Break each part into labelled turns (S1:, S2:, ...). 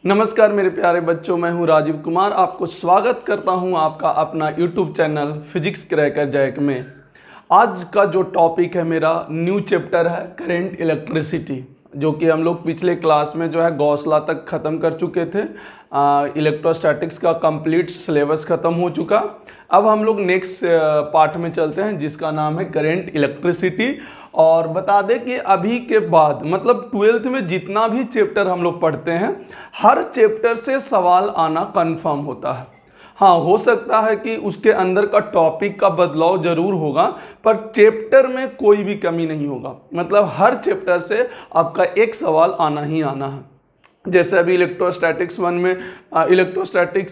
S1: नमस्कार मेरे प्यारे बच्चों, मैं हूं राजीव कुमार। आपको स्वागत करता हूं आपका अपना YouTube channel physics cracker jack में। आज का जो टॉपिक है मेरा न्यू चैप्टर है करंट इलेक्ट्रिसिटी, जो कि हम लोग पिछले क्लास में जो है गॉस लॉ तक ख़त्म कर चुके थे। इलेक्ट्रोस्टैटिक्स का कंप्लीट सिलेबस ख़त्म हो चुका। अब हम लोग नेक्स्ट पार्ट में चलते हैं जिसका नाम है करंट इलेक्ट्रिसिटी। और बता दें कि अभी के बाद मतलब 12th में जितना भी चैप्टर हम लोग पढ़ते हैं, हर चैप्टर से सवाल आना कंफर्म होता है। हाँ, हो सकता है कि उसके अंदर का टॉपिक का बदलाव जरूर होगा, पर चैप्टर में कोई भी कमी नहीं होगा। मतलब हर चैप्टर से आपका एक सवाल आना ही आना है। जैसे अभी इलेक्ट्रोस्टैटिक्स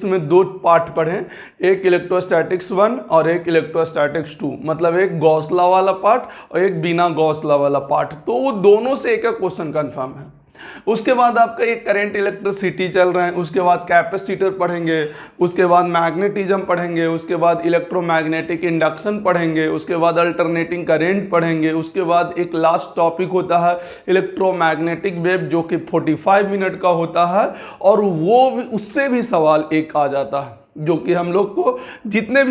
S1: में दो पार्ट पढ़े, एक इलेक्ट्रोस्टैटिक्स 1 और एक इलेक्ट्रोस्टैटिक्स 2, मतलब एक गॉस लॉ वाला पार्ट और एक बिना गॉस लॉ वाला पार्ट। तो वो दोनों से एक क्वेश्चन कंफर्म है। उसके बाद आपका एक करंट इलेक्ट्रिसिटी चल रहा है, उसके बाद कैपेसिटर पढ़ेंगे, उसके बाद मैग्नेटिज्म पढ़ेंगे, उसके बाद इलेक्ट्रोमैग्नेटिक इंडक्शन पढ़ेंगे, उसके बाद अल्टरनेटिंग करंट पढ़ेंगे, उसके बाद एक लास्ट टॉपिक होता है इलेक्ट्रोमैग्नेटिक वेव, जो कि 45 मिनट का होता है। और वो भी उससे भी सवाल एक आ जाता है, जो कि हम लोग को जितना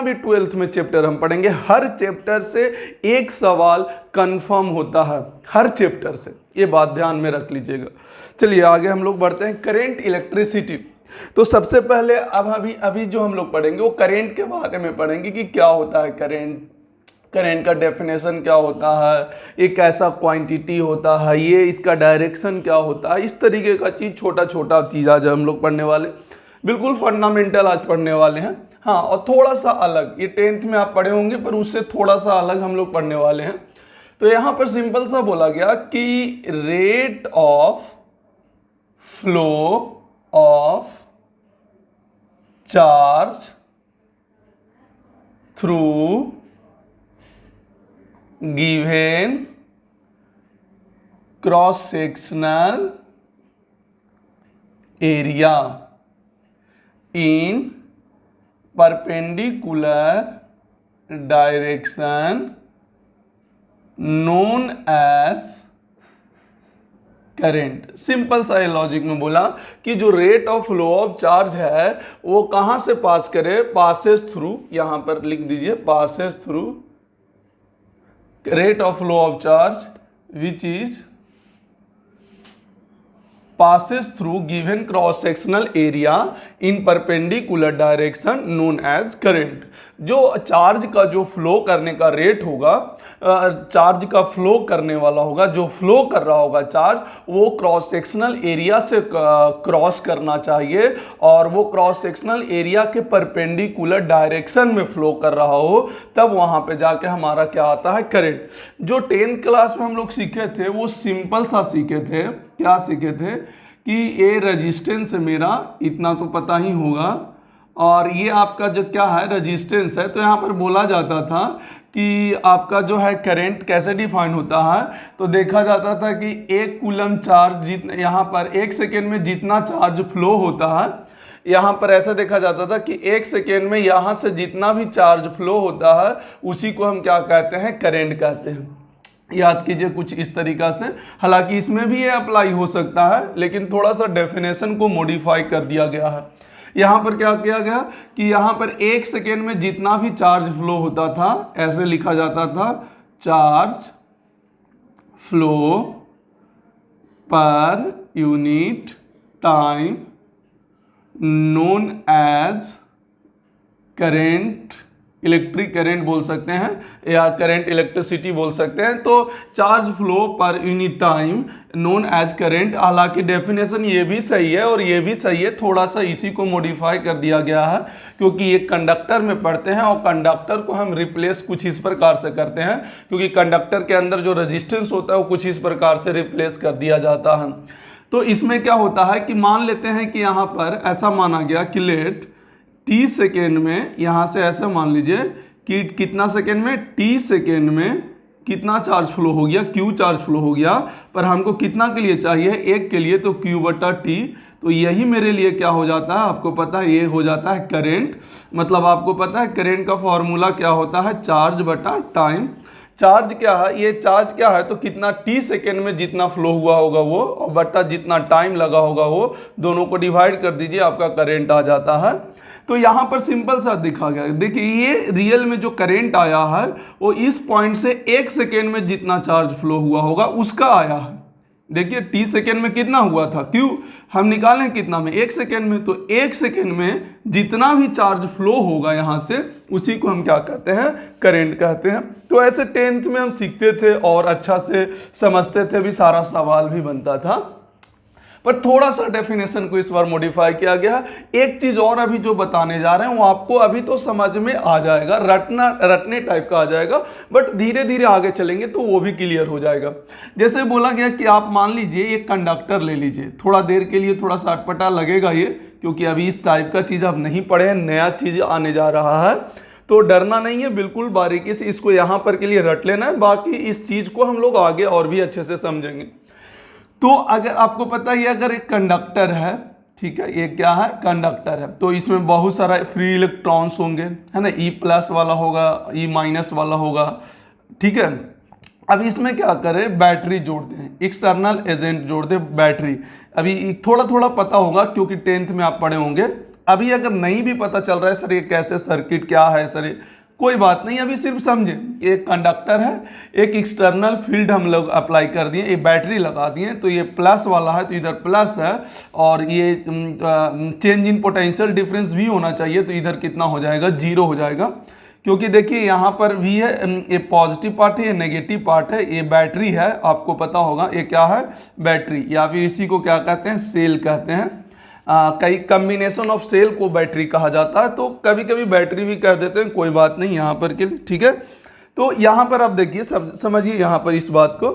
S1: भी 12th में चैप्टर हम पढ़ेंगे, हर चैप्टर से एक सवाल कंफर्म होता है, हर चैप्टर से। ये बात ध्यान में रख लीजिएगा। चलिए आगे हम लोग बढ़ते हैं करंट इलेक्ट्रिसिटी। तो सबसे पहले अभी जो हम लोग पढ़ेंगे वो करंट के बारे में पढ़ेंगे कि क्या होता है करंट का डेफिनेशन क्या होता है, ये कैसा क्वांटिटी होता है, ये इसका डायरेक्शन क्या होता है। इस तरीके का चीज़, छोटा छोटा चीज़ आज हम लोग पढ़ने वाले, बिल्कुल फंडामेंटल आज पढ़ने वाले हैं। हाँ, और थोड़ा सा अलग, ये 10th में आप पढ़े होंगे पर उससे थोड़ा सा अलग हम लोग पढ़ने वाले हैं। तो यहाँ पर सिंपल सा बोला गया कि rate of flow of charge through given cross sectional area in perpendicular direction known as current. Simple सा लॉजिक में बोला कि जो rate of flow of charge है वो कहां से पास करे, पासेस थ्रू, यहां पर लिख दीजिए passes through, rate of flow of charge which is passes through given cross sectional area in perpendicular direction known as current। जो चार्ज का जो फ्लो करने का रेट होगा, चार्ज का फ्लो करने वाला होगा, जो फ्लो कर रहा होगा चार्ज, वो क्रॉस सेक्शनल एरिया से क्रॉस करना चाहिए, और वो क्रॉस सेक्शनल एरिया के परपेंडिकुलर डायरेक्शन में फ्लो कर रहा हो, तब वहां पे जाके हमारा क्या आता है, करंट। जो 10th क्लास में हम लोग सीखे थे वो सिंपल सा सीखे थे। क्या सीखे थे कि ये रेजिस्टेंस है मेरा, इतना तो पता ही होगा, और ये आपका जो क्या है रेजिस्टेंस है। तो यहाँ पर बोला जाता था कि आपका जो है करंट कैसे डिफाइन होता है। तो देखा जाता था कि 1 कूलम चार्ज जितना, यहाँ पर 1 सेकेंड में जितना चार्ज फ्लो होता है, यहाँ पर ऐसा देखा जाता था कि 1 सेकेंड में यहाँ से जितना भी चार्ज फ्लो होता है उसी को हम क्या कहते हैं, करंट कहते हैं। याद कीजिए कुछ इस तरीका से। हालांकि इसमें भी ये अप्लाई हो सकता है, लेकिन थोड़ा सा डेफिनेशन को मॉडिफाई कर दिया गया है। यहाँ पर क्या किया गया कि यहाँ पर 1 सेकेंड में जितना भी चार्ज फ्लो होता था, ऐसे लिखा जाता था, charge flow per unit time known as current, electric current बोल सकते हैं या करंट इलेक्ट्रिसिटी बोल सकते हैं। तो charge flow per unit time known as current. हालांकि डेफिनेशन ये भी सही है और ये भी सही है, थोड़ा सा इसी को मॉडिफाई कर दिया गया है, क्योंकि ये कंडक्टर में पढ़ते हैं और कंडक्टर को हम रिप्लेस कुछ इस प्रकार से करते हैं, क्योंकि कंडक्टर के अंदर जो रेजिस्टेंस होता है वो कुछ इस प्रकार से रिप्लेस कर दिया जाता है। तो इसमें क्या होता है कि मान लेते हैं कि यहाँ पर ऐसा माना गया कि लेट t सेकेंड में, यहाँ से ऐसे मान लीजिए कि कितना सेकेंड में, t सेकेंड में कितना चार्ज फ्लो हो गया, q चार्ज फ्लो हो गया, पर हमको कितना के लिए चाहिए, 1 के लिए, तो q/t। तो यही मेरे लिए क्या हो जाता है, आपको पता है, ये हो जाता है करंट। मतलब आपको पता है करंट का फॉर्मूला क्या होता है, चार्ज बटा टाइम। चार्ज क्या है, ये चार्ज क्या है तो कितना t सेकेंड में जितना फ्लो हुआ होगा वो और बटा जितना टाइम लगा होगा वो, दोनों को डिवाइड कर दीजिए, आपका करंट आ जाता है। तो यहाँ पर सिंपल सा दिखा गया, देखिए ये रियल में जो करंट आया है वो इस पॉइंट से 1 सेकेंड में जितना चार्ज फ्लो हुआ होगा उसका आया है। देखिए t सेकेंड में कितना हुआ था, क्यों हम निकालें कितना में, 1 सेकेंड में, तो 1 सेकेंड में जितना भी चार्ज फ्लो होगा यहाँ से उसी को हम क्या कहते हैं, करंट कहते हैं। तो ऐसे 10th में हम सीखते थे और अच्छा से समझते थे भी, सारा सवाल भी बनता था, पर थोड़ा सा डेफिनेशन को इस बार मॉडिफाई किया गया। एक चीज और अभी जो बताने जा रहे हैं वो आपको अभी तो समझ में आ जाएगा, रटने टाइप का आ जाएगा, बट धीरे धीरे आगे चलेंगे तो वो भी क्लियर हो जाएगा। जैसे बोला गया कि आप मान लीजिए एक कंडक्टर ले लीजिए, थोड़ा देर के लिए थोड़ा सा अटपटा लगेगा ये, क्योंकि अभी इस टाइप का चीज आप नहीं पढ़े हैं, नया चीज आने जा रहा है, तो डरना नहीं है, बिल्कुल बारीकी से इसको यहाँ पर के लिए रट लेना है, बाकी इस चीज को हम लोग आगे और भी अच्छे से समझेंगे। तो अगर आपको पता ही, अगर एक कंडक्टर है, ठीक है, ये क्या है, कंडक्टर है, तो इसमें बहुत सारा फ्री इलेक्ट्रॉन्स होंगे, है ना, ई प्लस वाला होगा, ई माइनस वाला होगा, ठीक है। अब इसमें क्या करें, बैटरी जोड़ दें, एक्सटर्नल एजेंट जोड़ दें, बैटरी। अभी थोड़ा थोड़ा पता होगा क्योंकि 10th में आप पढ़े होंगे। अभी अगर नहीं भी पता चल रहा है सर ये कैसे सर्किट क्या है सर, ये कोई बात नहीं, अभी सिर्फ समझे, एक कंडक्टर है, एक एक्सटर्नल फील्ड हम लोग अप्लाई कर दिए, एक बैटरी लगा दिए, तो ये प्लस वाला है तो इधर प्लस है, और ये चेंज इन पोटेंशियल डिफरेंस भी होना चाहिए, तो इधर कितना हो जाएगा, 0 हो जाएगा, क्योंकि देखिए यहाँ पर भी है, ये पॉजिटिव पार्ट है, ये नेगेटिव पार्ट है, ये बैटरी है, आपको पता होगा ये क्या है, बैटरी, या फिर इसी को क्या कहते हैं, सेल कहते हैं। कई कम्बिनेशन ऑफ सेल को बैटरी कहा जाता है, तो कभी कभी बैटरी भी कह देते हैं, कोई बात नहीं यहाँ पर के, ठीक है। तो यहाँ पर आप देखिए, सब समझिए यहाँ पर इस बात को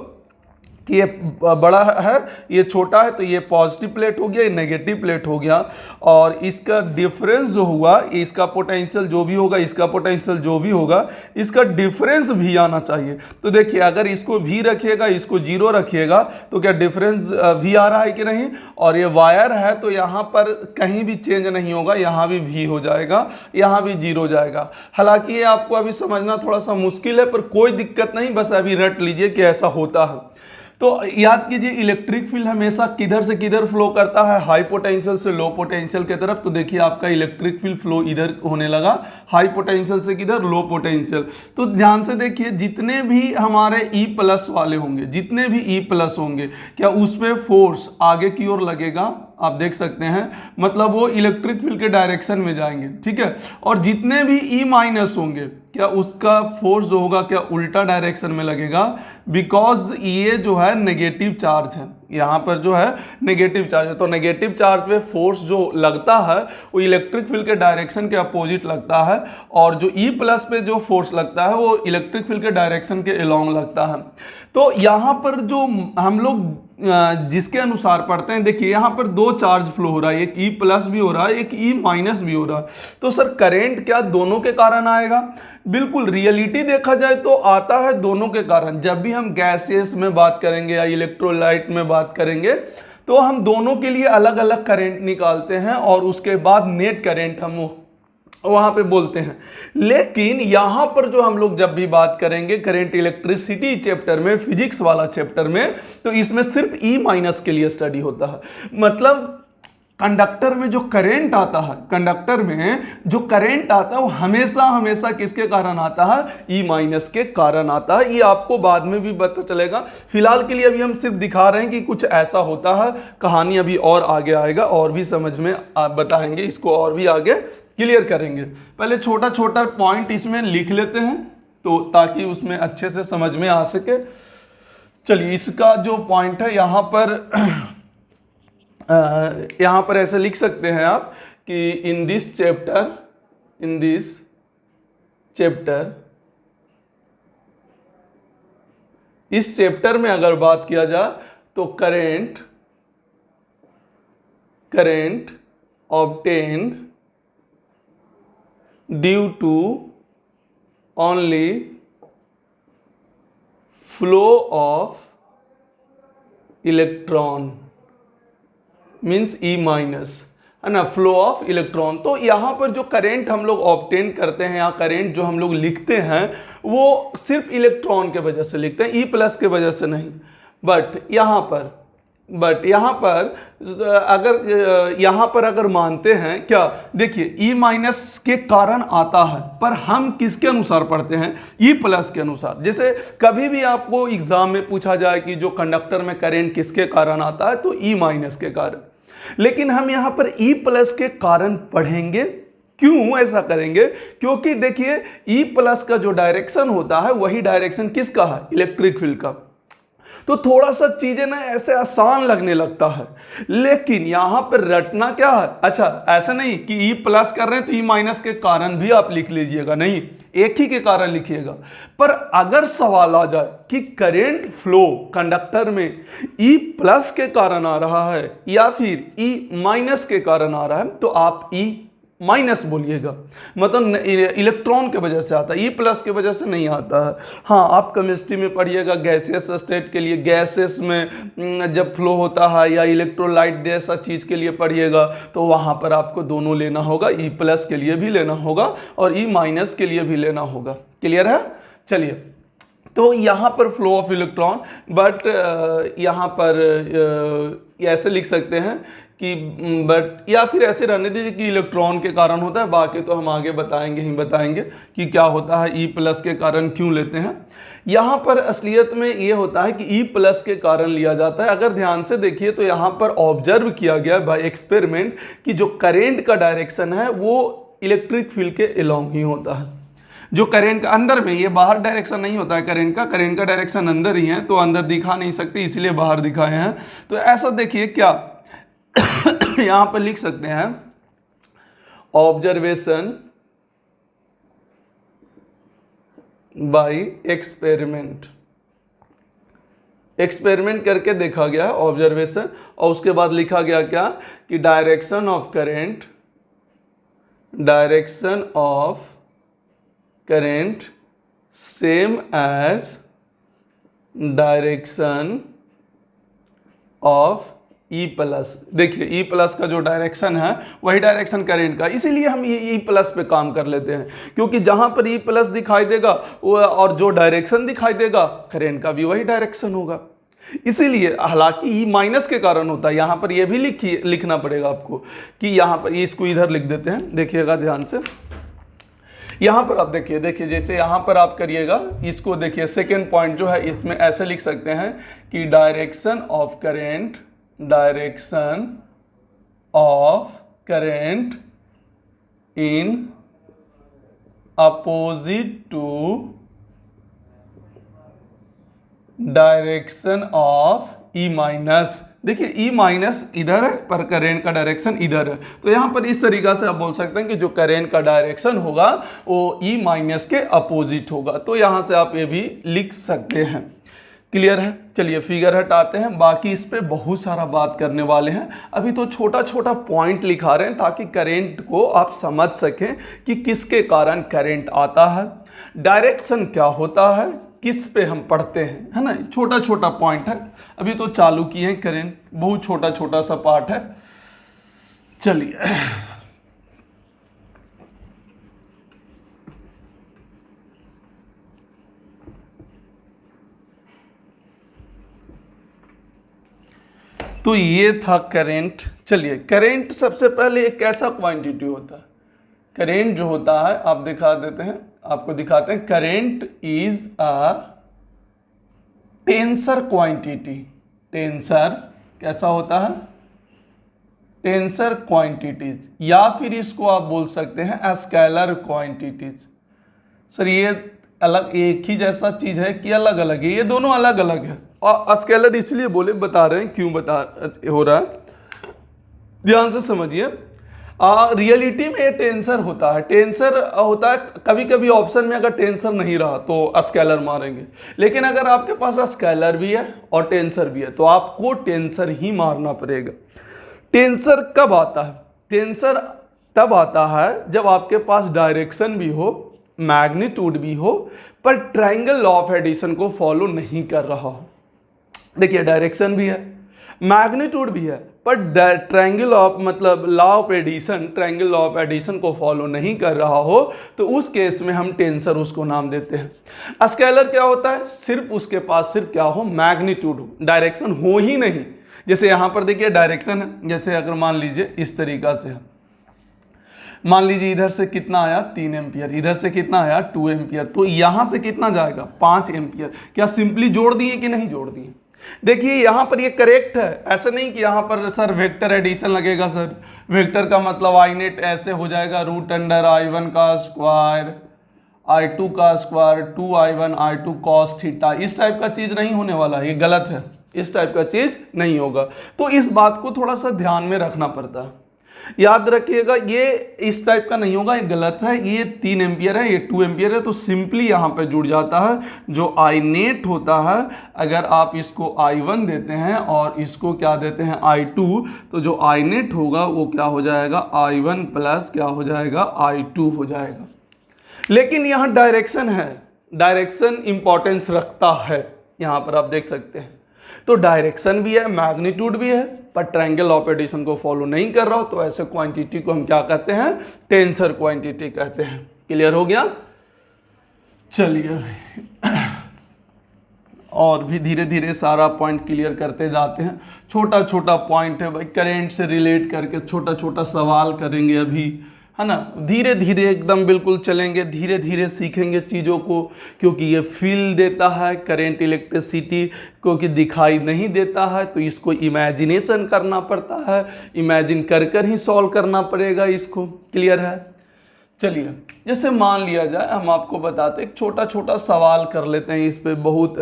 S1: कि ये बड़ा है, ये छोटा है, तो ये पॉजिटिव प्लेट हो गया, ये नेगेटिव प्लेट हो गया, और इसका डिफरेंस जो हुआ, इसका पोटेंशियल जो भी होगा, इसका पोटेंशियल जो भी होगा, इसका डिफरेंस भी आना चाहिए। तो देखिए अगर इसको भी रखिएगा, इसको 0 रखिएगा, तो क्या डिफरेंस भी आ रहा है कि नहीं, और ये वायर है तो यहाँ पर कहीं भी चेंज नहीं होगा, यहाँ भी हो जाएगा, यहाँ भी 0 हो जाएगा। हालांकि ये आपको अभी समझना थोड़ा सा मुश्किल है, पर कोई दिक्कत नहीं, बस अभी रट लीजिए कि ऐसा होता है। तो याद कीजिए, इलेक्ट्रिक फील्ड हमेशा किधर से किधर फ्लो करता है, हाई पोटेंशियल से लो पोटेंशियल की तरफ। तो देखिए आपका इलेक्ट्रिक फील्ड फ्लो इधर होने लगा, हाई पोटेंशियल से किधर, लो पोटेंशियल। तो ध्यान से देखिए, जितने भी हमारे ई प्लस वाले होंगे, जितने भी ई प्लस होंगे, क्या उस पर फोर्स आगे की ओर लगेगा, आप देख सकते हैं, मतलब वो इलेक्ट्रिक फील्ड के डायरेक्शन में जाएंगे, ठीक है। और जितने भी ई माइनस होंगे, क्या उसका फोर्स जो होगा क्या उल्टा डायरेक्शन में लगेगा, बिकॉज ये जो है नेगेटिव चार्ज है, यहाँ पर जो है नेगेटिव चार्ज है, तो नेगेटिव चार्ज पे फोर्स जो लगता है वो इलेक्ट्रिक फील्ड के डायरेक्शन के अपोजिट लगता है, और जो ई प्लस पे जो फोर्स लगता है वो इलेक्ट्रिक फील्ड के डायरेक्शन के अलोंग लगता है। तो यहाँ पर जो हम लोग जिसके अनुसार पढ़ते हैं, देखिए यहाँ पर 2 चार्ज फ्लो हो रहा है, एक ई प्लस भी हो रहा है, एक ई माइनस भी हो रहा है। तो सर करंट क्या दोनों के कारण आएगा? बिल्कुल, रियलिटी देखा जाए तो आता है दोनों के कारण। जब भी हम गैसेस में बात करेंगे या इलेक्ट्रोलाइट में बात करेंगे, तो हम दोनों के लिए अलग अलग करंट निकालते हैं, और उसके बाद नेट करंट हम वहां पे बोलते हैं। लेकिन यहां पर जो हम लोग जब भी बात करेंगे करंट इलेक्ट्रिसिटी चैप्टर में, फिजिक्स वाला चैप्टर में, तो इसमें सिर्फ ई माइनस के लिए स्टडी होता है। मतलब कंडक्टर में जो करंट आता है, कंडक्टर में जो करंट आता है वो हमेशा हमेशा किसके कारण आता है, ई माइनस के कारण आता है। ये आपको बाद में भी पता चलेगा, फिलहाल के लिए अभी हम सिर्फ दिखा रहे हैं कि कुछ ऐसा होता है। कहानी अभी और आगे आएगा, और भी समझ में बताएंगे, इसको और भी आगे क्लियर करेंगे। पहले छोटा छोटा पॉइंट इसमें लिख लेते हैं, तो ताकि उसमें अच्छे से समझ में आ सके। चलिए, इसका जो पॉइंट है यहाँ पर ऐसे लिख सकते हैं आप कि इन दिस चैप्टर इस चैप्टर में अगर बात किया जाए तो current obtained due to only flow of electron means e minus, है ना, फ्लो ऑफ इलेक्ट्रॉन। तो यहाँ पर जो करंट हम लोग ऑब्टेन करते हैं या करंट जो हम लोग लिखते हैं वो सिर्फ इलेक्ट्रॉन के वजह से लिखते हैं, ई प्लस के वजह से नहीं। बट यहाँ पर अगर मानते हैं क्या, देखिए ई माइनस के कारण आता है, पर हम किसके अनुसार पढ़ते हैं, ई प्लस के अनुसार। जैसे कभी भी आपको एग्जाम में पूछा जाए कि जो कंडक्टर में करंट किसके कारण आता है, तो ई माइनस के कारण, लेकिन हम यहाँ पर ई प्लस के कारण पढ़ेंगे। क्यों ऐसा करेंगे, क्योंकि देखिए ई प्लस का जो डायरेक्शन होता है वही डायरेक्शन किसका है, इलेक्ट्रिक फील्ड का। तो थोड़ा सा चीजें ना ऐसे आसान लगने लगता है, लेकिन यहां पर रटना क्या है, अच्छा ऐसा नहीं कि ई प्लस कर रहे हैं तो ई माइनस के कारण भी आप लिख लीजिएगा, नहीं, एक ही के कारण लिखिएगा। पर अगर सवाल आ जाए कि करंट फ्लो कंडक्टर में ई प्लस के कारण आ रहा है या फिर ई माइनस के कारण आ रहा है, तो आप ई माइनस बोलिएगा, मतलब इलेक्ट्रॉन के वजह से आता है, ई प्लस के वजह से नहीं आता है। हाँ, आप केमिस्ट्री में पढ़िएगा गैसियस स्टेट के लिए, गैसेस में जब फ्लो होता है, या इलेक्ट्रोलाइट जैसा चीज़ के लिए पढ़िएगा, तो वहाँ पर आपको दोनों लेना होगा, ई प्लस के लिए भी लेना होगा और ई माइनस के लिए भी लेना होगा। क्लियर है? चलिए, तो यहाँ पर फ्लो ऑफ इलेक्ट्रॉन, बट यहाँ पर ऐसे लिख सकते हैं कि बट, या फिर ऐसे रहने दीजिए कि इलेक्ट्रॉन के कारण होता है, बाकी तो हम आगे बताएंगे कि क्या होता है, ई प्लस के कारण क्यों लेते हैं। यहाँ पर असलियत में ये होता है कि ई प्लस के कारण लिया जाता है। अगर ध्यान से देखिए तो यहाँ पर ऑब्जर्व किया गया बाय एक्सपेरिमेंट कि जो करेंट का डायरेक्शन है वो इलेक्ट्रिक फील्ड के अलोंग ही होता है। जो करंट का अंदर में, ये बाहर डायरेक्शन नहीं होता है करंट का डायरेक्शन अंदर ही है, तो अंदर दिखा नहीं सकते इसलिए बाहर दिखाए हैं। तो ऐसा देखिए क्या यहां पर लिख सकते हैं, ऑब्जर्वेशन बाय एक्सपेरिमेंट करके देखा गया ऑब्जर्वेशन, और उसके बाद लिखा गया क्या कि direction of current same as direction of e plus. देखिए ई प्लस का जो डायरेक्शन है वही डायरेक्शन करंट का, इसीलिए हम ये ई प्लस पे काम कर लेते हैं, क्योंकि जहां पर ई प्लस दिखाई देगा वो और जो डायरेक्शन दिखाई देगा करंट का भी वही डायरेक्शन होगा। इसीलिए हालांकि ई माइनस के कारण होता है, यहाँ पर ये भी लिखना पड़ेगा आपको कि यहाँ पर, इसको इधर लिख देते हैं, देखिएगा ध्यान से। यहाँ पर आप देखिए जैसे यहाँ पर आप करिएगा, इसको देखिए सेकेंड पॉइंट जो है इसमें ऐसे लिख सकते हैं कि direction of current in opposite to direction of e minus. देखिए ई माइनस इधर है पर करंट का डायरेक्शन इधर है, तो यहाँ पर इस तरीका से आप बोल सकते हैं कि जो करंट का डायरेक्शन होगा वो ई माइनस के अपोजिट होगा। तो यहाँ से आप ये भी लिख सकते हैं। क्लियर है? चलिए फिगर हटाते हैं, बाकी इस पे बहुत सारा बात करने वाले हैं। अभी तो छोटा छोटा पॉइंट लिखा रहे हैं ताकि करंट को आप समझ सकें कि किसके कारण करंट आता है, डायरेक्शन क्या होता है, किस पे हम पढ़ते हैं, है ना। छोटा छोटा पॉइंट है, अभी तो चालू किए हैं करंट, बहुत छोटा छोटा सा पार्ट है। चलिए तो ये था करंट। चलिए करंट सबसे पहले एक ऐसा क्वांटिटी होता है, करंट जो होता है आप दिखा देते हैं, आपको दिखाते हैं। Current is a tensor quantity. Tensor कैसा होता है? टेंसर क्वांटिटीज, या फिर इसको आप बोल सकते हैं स्केलर क्वांटिटीज। सर ये अलग एक ही जैसा चीज है कि अलग अलग है? ये दोनों अलग अलग है, और स्केलर इसलिए बता रहे हैं, क्यों हो रहा है ध्यान से समझिए। रियलिटी में ये टेंसर होता है, कभी कभी ऑप्शन में अगर टेंसर नहीं रहा तो स्केलर मारेंगे, लेकिन अगर आपके पास स्केलर भी है और टेंसर भी है तो आपको टेंसर ही मारना पड़ेगा। टेंसर कब आता है? टेंसर तब आता है जब आपके पास डायरेक्शन भी हो, मैग्नीट्यूड भी हो, पर ट्रायंगल लॉ ऑफ एडिशन को फॉलो नहीं कर रहा हो। देखिए डायरेक्शन भी है, मैग्नीट्यूड भी है, पर ट्रायंगल ऑफ मतलब law of addition, triangle law of addition को फॉलो नहीं कर रहा हो तो उस केस में हम टेंसर उसको नाम देते हैं। स्केलर क्या होता है, सिर्फ उसके पास सिर्फ क्या हो, मैग्नीट्यूड हो, डायरेक्शन हो ही नहीं। जैसे यहाँ पर देखिए डायरेक्शन है, जैसे अगर मान लीजिए इस तरीका से है, मान लीजिए इधर से कितना आया 3 एम्पियर, इधर से कितना आया 2 एम्पियर, तो यहाँ से कितना जाएगा 5 एम्पियर। क्या सिंपली जोड़ दिए कि नहीं जोड़ दिए? देखिए यहाँ पर ये करेक्ट है, ऐसा नहीं कि यहाँ पर सर वेक्टर एडिशन लगेगा। सर वेक्टर का मतलब आई नेट ऐसे हो जाएगा रूट अंडर I1 का स्क्वायर I2 का square 2I1 I2 cos theta, इस टाइप का चीज़ नहीं होने वाला है, ये गलत है, इस टाइप का चीज़ नहीं होगा। तो इस बात को थोड़ा सा ध्यान में रखना पड़ता है, याद रखिएगा, ये इस टाइप का नहीं होगा, ये गलत है। ये 3 एम्पियर है, ये 2 एम्पियर है, तो सिंपली यहाँ पे जुड़ जाता है जो आई नेट होता है। अगर आप इसको I1 देते हैं और इसको क्या देते हैं I2, तो जो आई नेट होगा वो क्या हो जाएगा I1 प्लस क्या हो जाएगा I2 हो जाएगा। लेकिन यहाँ डायरेक्शन है, डायरेक्शन इंपॉर्टेंस रखता है, यहाँ पर आप देख सकते हैं। तो डायरेक्शन भी है, मैग्नीट्यूड भी है, पर ट्रायंगल ऑफ एडिशन को फॉलो नहीं कर रहा हो तो ऐसे क्वांटिटी को हम क्या कहते हैं, टेंसर क्वांटिटी कहते हैं। क्लियर हो गया? चलिए और भी धीरे धीरे सारा पॉइंट क्लियर करते जाते हैं। छोटा छोटा पॉइंट है भाई, करंट से रिलेट करके छोटा छोटा सवाल करेंगे अभी, है ना। धीरे धीरे एकदम बिल्कुल चलेंगे, धीरे धीरे सीखेंगे चीज़ों को, क्योंकि ये फील देता है करंट इलेक्ट्रिसिटी, क्योंकि दिखाई नहीं देता है तो इसको इमेजिनेशन करना पड़ता है, इमेजिन कर कर ही सॉल्व करना पड़ेगा इसको। क्लियर है? चलिए जैसे मान लिया जाए, हम आपको बताते एक छोटा छोटा सवाल कर लेते हैं इस पे। बहुत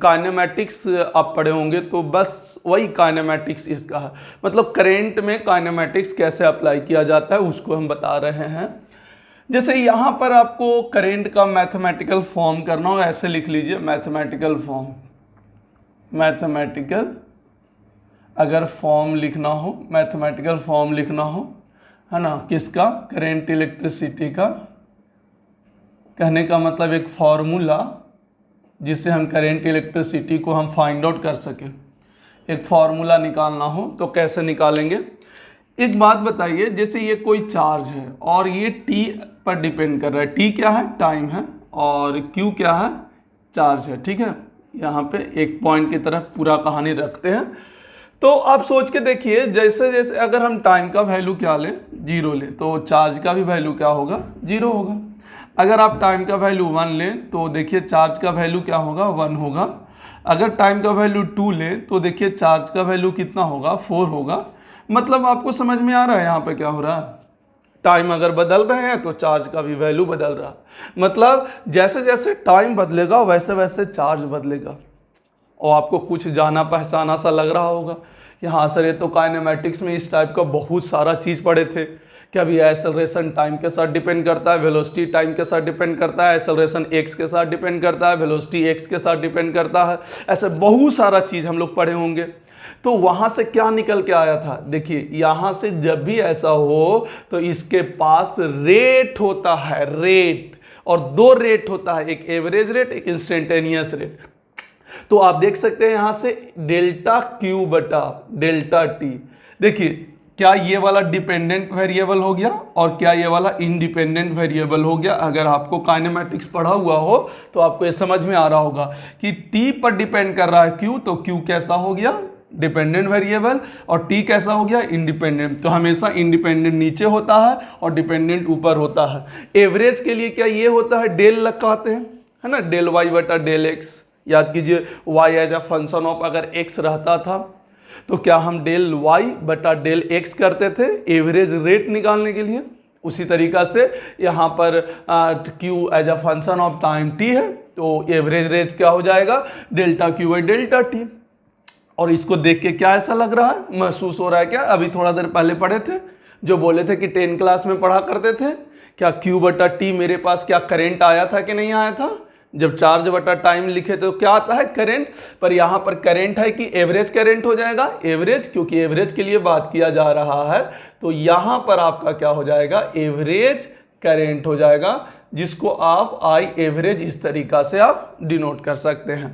S1: काइनेमेटिक्स आप पढ़े होंगे तो बस वही काइनेमेटिक्स इसका है, मतलब करंट में काइनेमेटिक्स कैसे अप्लाई किया जाता है उसको हम बता रहे हैं। जैसे यहाँ पर आपको करंट का मैथमेटिकल फॉर्म करना हो, ऐसे लिख लीजिए मैथमेटिकल फॉर्म, मैथमेटिकल अगर फॉर्म लिखना हो, मैथमेटिकल फॉर्म लिखना हो, है ना, किसका, करंट इलेक्ट्रिसिटी का। कहने का मतलब एक फॉर्मूला जिससे हम करंट इलेक्ट्रिसिटी को हम फाइंड आउट कर सकें। एक फॉर्मूला निकालना हो तो कैसे निकालेंगे? एक बात बताइए, जैसे ये कोई चार्ज है और ये टी पर डिपेंड कर रहा है, टी क्या है, टाइम है, और क्यू क्या है, चार्ज है। ठीक है, यहाँ पे एक पॉइंट की तरफ पूरा कहानी रखते हैं। तो आप सोच के देखिए, जैसे जैसे अगर हम टाइम का वैल्यू क्या लें, 0 लें, तो चार्ज का भी वैल्यू क्या होगा, 0 होगा। अगर आप टाइम का वैल्यू 1 लें तो देखिए चार्ज का वैल्यू क्या होगा, 1 होगा। अगर टाइम का वैल्यू 2 लें तो देखिए चार्ज का वैल्यू कितना होगा, 4 होगा। मतलब आपको समझ में आ रहा है यहाँ पे क्या हो रहा है, टाइम अगर बदल रहे हैं तो चार्ज का भी वैल्यू बदल रहा है। मतलब जैसे जैसे टाइम बदलेगा वैसे वैसे चार्ज बदलेगा। और आपको कुछ जाना पहचाना सा लग रहा होगा कि हाँ सर ये तो काइनेमेटिक्स में इस टाइप का बहुत सारा चीज़ पढ़े थे, कि अभी एक्सेलरेशन टाइम के साथ डिपेंड करता है, वेलोसिटी टाइम के साथ डिपेंड करता है, एक्सेलरेशन एक्स के साथ डिपेंड करता है, वेलोसिटी एक्स के साथ डिपेंड करता है, ऐसे बहुत सारा चीज़ हम लोग पढ़े होंगे। तो वहाँ से क्या निकल के आया था, देखिए यहाँ से जब भी ऐसा हो तो इसके पास रेट होता है, रेट, और 2 रेट होता है, एक एवरेज रेट, एक इंस्टेंटेनियस रेट। तो आप देख सकते हैं यहाँ से डेल्टा क्यू बटा डेल्टा टी। देखिए क्या ये वाला डिपेंडेंट वेरिएबल हो गया और क्या ये वाला इंडिपेंडेंट वेरिएबल हो गया। अगर आपको काइनेमेटिक्स पढ़ा हुआ हो तो आपको ये समझ में आ रहा होगा कि टी पर डिपेंड कर रहा है क्यू, तो क्यू कैसा हो गया, डिपेंडेंट वेरिएबल, और टी कैसा हो गया, इंडिपेंडेंट। तो हमेशा इंडिपेंडेंट नीचे होता है और डिपेंडेंट ऊपर होता है। एवरेज के लिए क्या ये होता है, डेल लगाते हैं, है ना, डेल वाई बटा डेल एक्स। याद कीजिए y as a function of अगर x रहता था तो क्या हम डेल y बटा डेल x करते थे एवरेज रेट निकालने के लिए। उसी तरीका से यहाँ पर q as a function of time t है तो एवरेज रेट क्या हो जाएगा, delta q by delta t। और इसको देख के क्या ऐसा लग रहा है, महसूस हो रहा है क्या, अभी थोड़ा देर पहले पढ़े थे जो बोले थे कि 10 क्लास में पढ़ा करते थे, क्या q बटा t मेरे पास क्या करंट आया था कि नहीं आया था। जब चार्ज बटा टाइम लिखे तो क्या आता है, करंट। पर यहाँ पर करंट है कि एवरेज करंट हो जाएगा, एवरेज, क्योंकि एवरेज के लिए बात किया जा रहा है। तो यहाँ पर आपका क्या हो जाएगा, एवरेज करंट हो जाएगा, जिसको आप आई एवरेज इस तरीका से आप डिनोट कर सकते हैं।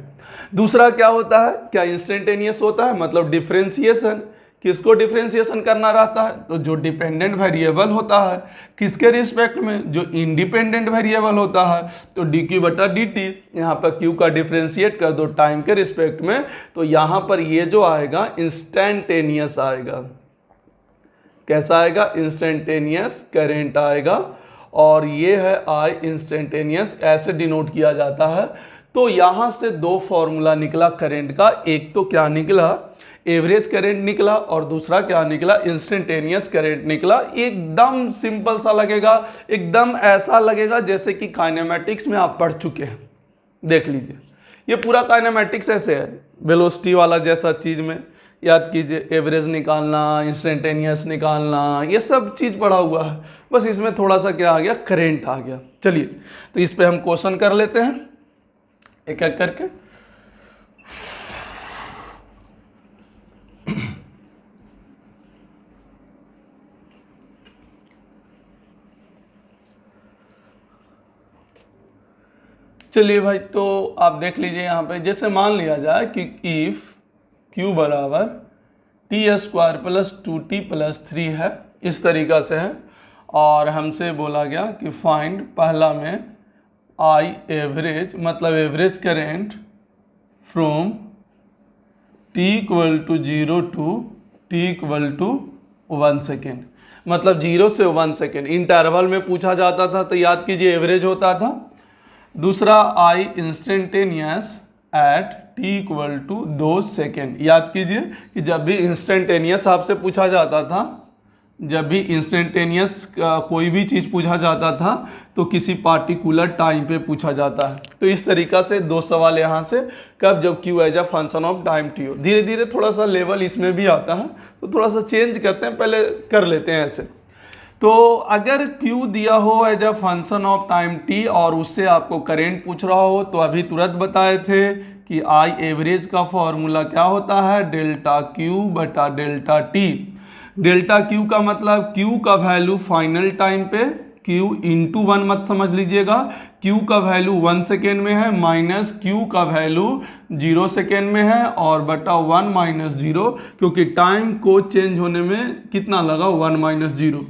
S1: दूसरा क्या होता है, क्या इंस्टेंटेनियस होता है, मतलब डिफरेंशिएशन, किसको डिफरेंशिएशन करना रहता है? तो जो डिपेंडेंट वेरिएबल होता है, किसके रिस्पेक्ट में? जो इंडिपेंडेंट वेरिएबल होता है। तो dq/dt, यहाँ पर q का डिफरेंशिएट कर दो टाइम के रिस्पेक्ट में, तो यहाँ पर ये जो आएगा इंस्टेंटेनियस आएगा। कैसा आएगा? इंस्टेंटेनियस करेंट आएगा, और ये है I इंस्टेंटेनियस, ऐसे डिनोट किया जाता है। तो यहाँ से दो फॉर्मूला निकला करंट का, एक तो क्या निकला? एवरेज करंट निकला, और दूसरा क्या निकला? इंस्टेंटेनियस करंट निकला। एकदम सिंपल सा लगेगा, एकदम ऐसा लगेगा जैसे कि काइनेमेटिक्स में आप पढ़ चुके हैं। देख लीजिए, ये पूरा काइनेमेटिक्स ऐसे है, वेलोसिटी वाला जैसा चीज़ में याद कीजिए, एवरेज निकालना, इंस्टेंटेनियस निकालना, ये सब चीज़ पढ़ा हुआ है। बस इसमें थोड़ा सा क्या आ गया? करंट आ गया। चलिए, तो इस पे हम क्वेश्चन कर लेते हैं एक एक करके। चलिए भाई, तो आप देख लीजिए यहाँ पे, जैसे मान लिया जाए कि इफ q बराबर t² + 2t + 3 है, इस तरीक़ा से है, और हमसे बोला गया कि फाइंड, पहला में I एवरेज, मतलब average current from t = 0 to t = 1 second, मतलब 0 से 1 सेकेंड इंटरवल में पूछा जाता था, तो याद कीजिए एवरेज होता था। दूसरा I instantaneous at t = 2 second. याद कीजिए कि जब भी इंस्टेंटेनियस आपसे पूछा जाता था, जब भी इंस्टेंटेनियस कोई भी चीज़ पूछा जाता था, तो किसी पार्टिकुलर टाइम पे पूछा जाता है। तो इस तरीक़ा से दो सवाल यहाँ से, कब? जब q as a function of time t हो। धीरे धीरे थोड़ा सा लेवल इसमें भी आता है, तो थोड़ा सा चेंज करते हैं, पहले कर लेते हैं ऐसे। तो अगर q दिया हो as a function of time t और उससे आपको करेंट पूछ रहा हो, तो अभी तुरंत बताए थे कि I एवरेज का फॉर्मूला क्या होता है? ΔQ/ΔT। डेल्टा Q का मतलब Q का वैल्यू फाइनल टाइम पे, Q × 1 मत समझ लीजिएगा, Q का वैल्यू 1 सेकेंड में है, माइनस Q का वैल्यू 0 सेकेंड में है, और बटा 1 - 0, क्योंकि टाइम को चेंज होने में कितना लगा? 1 - 0।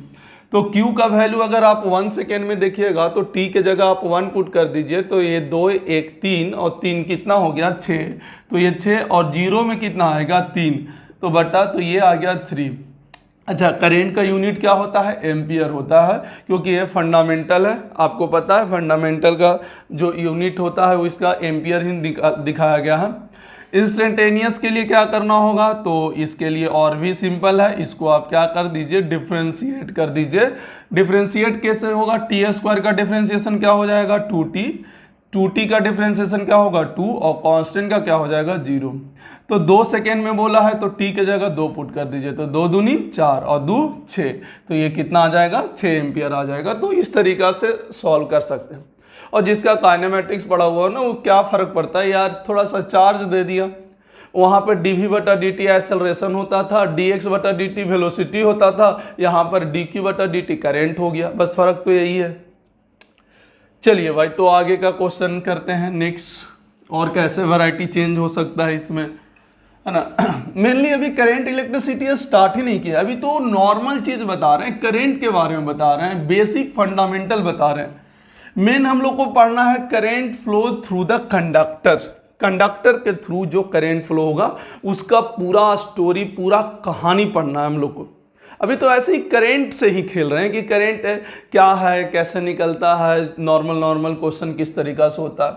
S1: तो Q का वैल्यू अगर आप 1 सेकेंड में देखिएगा, तो T के जगह आप 1 पुट कर दीजिए, तो ये 2 1 3, और 3 कितना हो गया? 6। तो ये 6, और 0 में कितना आएगा? 3, तो बटा, तो ये आ गया 3। अच्छा, करेंट का यूनिट क्या होता है? एम्पियर होता है, क्योंकि ये फंडामेंटल है, आपको पता है फंडामेंटल का जो यूनिट होता है वो इसका एम्पियर ही दिखाया गया है। इंस्टेंटेनियस के लिए क्या करना होगा? तो इसके लिए और भी सिंपल है, इसको आप क्या कर दीजिए? डिफ्रेंशिएट कर दीजिए। डिफ्रेंशिएट कैसे होगा? t² का डिफ्रेंशिएशन क्या हो जाएगा? 2t, 2t का डिफ्रेंशिएशन क्या होगा? 2, और कांस्टेंट का क्या हो जाएगा? 0। तो 2 सेकेंड में बोला है, तो t के जगह 2 पुट कर दीजिए, तो 2 दूनी 4 और 2 6, तो ये कितना आ जाएगा? 6 एम्पियर आ जाएगा। तो इस तरीका से सॉल्व कर सकते हैं। और जिसका काइनेमेटिक्स पढ़ा हुआ है ना, वो क्या फ़र्क पड़ता है यार, थोड़ा सा चार्ज दे दिया, वहाँ पर dv/dt एक्सेलरेशन होता था, dx/dt वेलोसिटी होता था, यहाँ पर dq/dt करेंट हो गया, बस फ़र्क तो यही है। चलिए भाई, तो आगे का क्वेश्चन करते हैं नेक्स्ट, और कैसे वैरायटी चेंज हो सकता है इसमें, है ना। मेनली अभी करंट इलेक्ट्रिसिटी स्टार्ट ही नहीं किया, अभी तो नॉर्मल चीज़ बता रहे हैं, करंट के बारे में बता रहे हैं, बेसिक फंडामेंटल बता रहे हैं। मेन हम लोग को पढ़ना है current flow through the conductor, conductor के थ्रू जो करंट फ्लो होगा उसका पूरा स्टोरी, पूरा कहानी पढ़ना है हम लोग को। अभी तो ऐसे ही करंट से ही खेल रहे हैं कि करंट क्या है, कैसे निकलता है, नॉर्मल क्वेश्चन किस तरीका से होता है।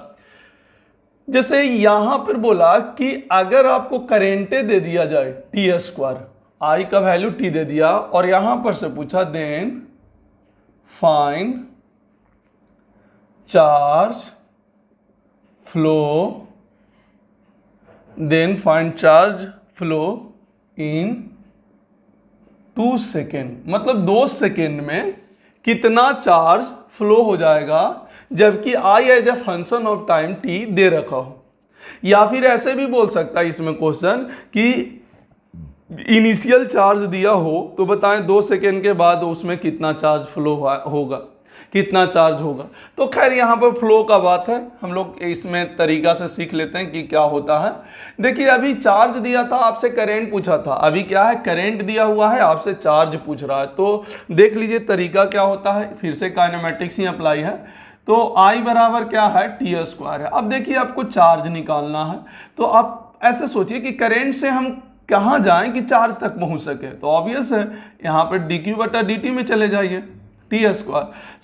S1: जैसे यहाँ पर बोला कि अगर आपको करेंटे दे दिया जाए t², I का वैल्यू t दे दिया, और यहाँ पर से पूछा then find charge flow, then find charge flow in 2 second, मतलब 2 सेकेंड में कितना चार्ज फ्लो हो जाएगा, जबकि I as a function of time t दे रखा हो। या फिर ऐसे भी बोल सकता है इसमें क्वेश्चन कि इनिशियल चार्ज दिया हो, तो बताएं 2 सेकेंड के बाद उसमें कितना चार्ज फ्लो होगा। कितना चार्ज होगा। तो खैर यहाँ पर फ्लो का बात है, हम लोग इसमें तरीका से सीख लेते हैं कि क्या होता है। देखिए अभी चार्ज दिया था, आपसे करंट पूछा था, अभी क्या है करंट दिया हुआ है, आपसे चार्ज पूछ रहा है। तो देख लीजिए तरीका क्या होता है, फिर से काइनेमेटिक्स ही अप्लाई है। तो I बराबर क्या है t² है। अब देखिए आपको चार्ज निकालना है, तो आप ऐसे सोचिए कि करंट से हम कहाँ जाएं कि चार्ज तक पहुंच सके। तो ऑब्वियस है यहाँ पर dq/dt में चले जाइए t²।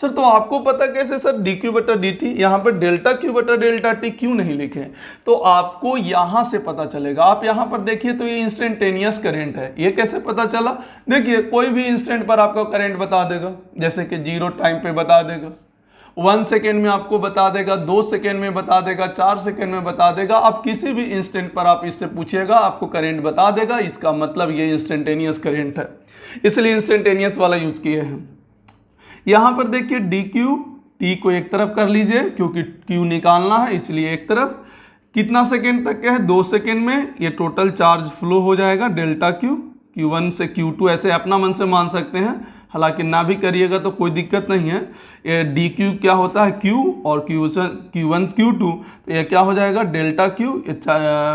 S1: सर तो आपको पता कैसे सर dq/dt, यहाँ पर Δq/Δt क्यों नहीं लिखे? तो आपको यहाँ से पता चलेगा। आप यहाँ पर देखिए तो ये इंस्टेंटेनियस करंट है, ये कैसे पता चला? देखिए कोई भी इंस्टेंट पर आपको करंट बता देगा, जैसे कि 0 टाइम पे बता देगा, 1 सेकेंड में आपको बता देगा, 2 सेकेंड में बता देगा, 4 सेकेंड में बता देगा। आप किसी भी इंस्टेंट पर आप इससे पूछिएगा आपको करंट बता देगा। इसका मतलब ये इंस्टेंटेनियस करंट है, इसलिए इंस्टेंटेनियस वाला यूज किए हैं। यहाँ पर देखिए dq, t को एक तरफ कर लीजिए क्योंकि q निकालना है इसलिए एक तरफ। कितना सेकेंड तक है? 2 सेकेंड में ये टोटल चार्ज फ्लो हो जाएगा ΔQ, Q1 से Q2 ऐसे अपना मन से मान सकते हैं, हालांकि ना भी करिएगा तो कोई दिक्कत नहीं है। ये dq क्या होता है q और Q1 Q2, तो ये क्या हो जाएगा ΔQ,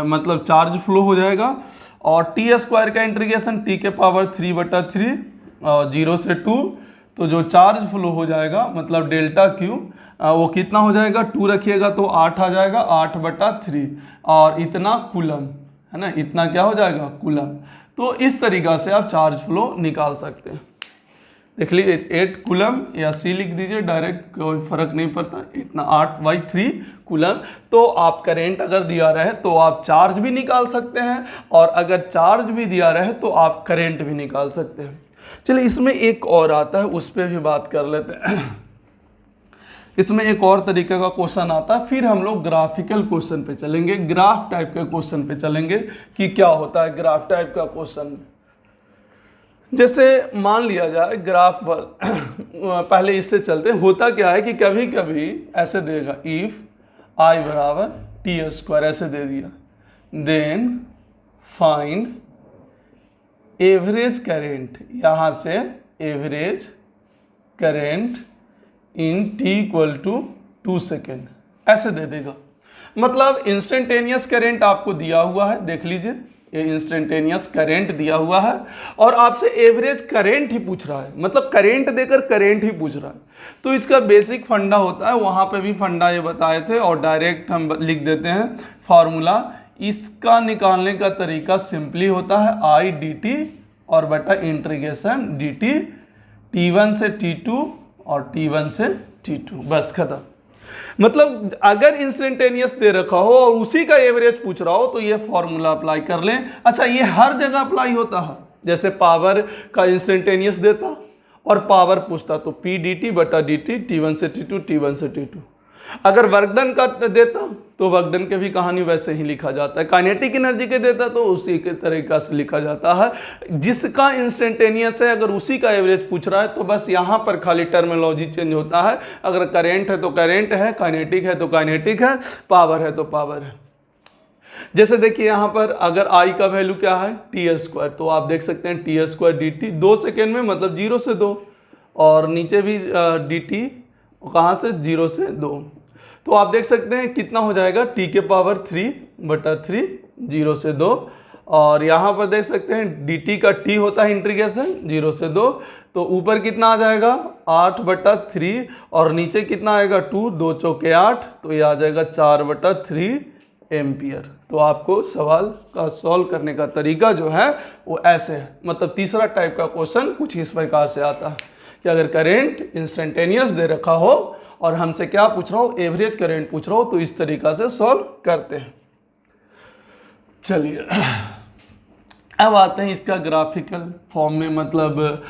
S1: मतलब चार्ज फ्लो हो जाएगा। और t² का इंटीग्रेशन t के पावर 3/3 और 0 से 2, तो जो चार्ज फ्लो हो जाएगा मतलब ΔQ वो कितना हो जाएगा, 2 रखिएगा तो 8 आ जाएगा, 8/3 और इतना कूलम है ना, इतना क्या हो जाएगा कूलम। तो इस तरीका से आप चार्ज फ्लो निकाल सकते हैं। देख लीजिए 8 कूलम या C लिख दीजिए डायरेक्ट, कोई फर्क नहीं पड़ता, इतना 8/3 कूलम। तो आप करंट अगर दिया रहे तो आप चार्ज भी निकाल सकते हैं, और अगर चार्ज भी दिया रहे तो आप करंट भी निकाल सकते हैं। चलिए इसमें एक और आता है, उस पर भी बात कर लेते हैं। इसमें एक और तरीके का क्वेश्चन आता है, फिर हम लोग ग्राफिकल क्वेश्चन पे चलेंगे, ग्राफ टाइप के क्वेश्चन पे चलेंगे कि क्या होता है ग्राफ टाइप का क्वेश्चन। जैसे मान लिया जाए ग्राफ पहले इससे चलते हैं। होता क्या है कि कभी कभी ऐसे देगा, इफ I बराबर t² ऐसे दे दिया, देन फाइंड एवरेज करेंट, यहाँ से average current in t = 2 second ऐसे दे देगा। मतलब इंस्टेंटेनियस करंट आपको दिया हुआ है, देख लीजिए ये इंस्टेंटेनियस करंट दिया हुआ है और आपसे एवरेज करंट ही पूछ रहा है, मतलब करंट देकर करंट ही पूछ रहा है। तो इसका बेसिक फंडा होता है, वहाँ पे भी फंडा ये बताए थे और डायरेक्ट हम लिख देते हैं फार्मूला। इसका निकालने का तरीका सिंपली होता है I dt और बटा इंटीग्रेशन dt, t1 से t2 और t1 से t2, बस खत्म। मतलब अगर इंस्टेंटेनियस दे रखा हो और उसी का एवरेज पूछ रहा हो तो ये फॉर्मूला अप्लाई कर लें। अच्छा ये हर जगह अप्लाई होता है, जैसे पावर का इंस्टेंटेनियस देता और पावर पूछता तो p dt/dt, t1 से t2, t1 से t2। अगर वर्कडन का देता तो वर्कडन के भी कहानी वैसे ही लिखा जाता है, काइनेटिक एनर्जी के देता तो उसी के तरीका से लिखा जाता है। जिसका इंस्टेंटेनियस है अगर उसी का एवरेज पूछ रहा है तो बस यहाँ पर खाली टर्मिनोलॉजी चेंज होता है। अगर करेंट है तो करेंट है, काइनेटिक है तो काइनेटिक है, पावर है तो पावर है। जैसे देखिए यहाँ पर अगर I का वैल्यू क्या है t², तो आप देख सकते हैं t² dt 2 सेकेंड में, मतलब 0 से 2, और नीचे भी dt कहाँ से 0 से 2। तो आप देख सकते हैं कितना हो जाएगा t के पावर 3/3 0 से 2, और यहाँ पर देख सकते हैं dt का t होता है इंटीग्रेशन 0 से 2, तो ऊपर कितना आ जाएगा 8/3 और नीचे कितना आएगा 2, 2 चौके 8, तो ये आ जाएगा 4/3 एम्पियर। तो आपको सवाल का सॉल्व करने का तरीका जो है वो ऐसे है। मतलब तीसरा टाइप का क्वेश्चन कुछ इस प्रकार से आता है कि अगर करंट इंस्टेंटेनियस दे रखा हो और हमसे क्या पूछ रहा हो एवरेज करंट पूछ रहा हो तो इस तरीका से सॉल्व करते हैं। चलिए अब आते हैं इसका ग्राफिकल फॉर्म में, मतलब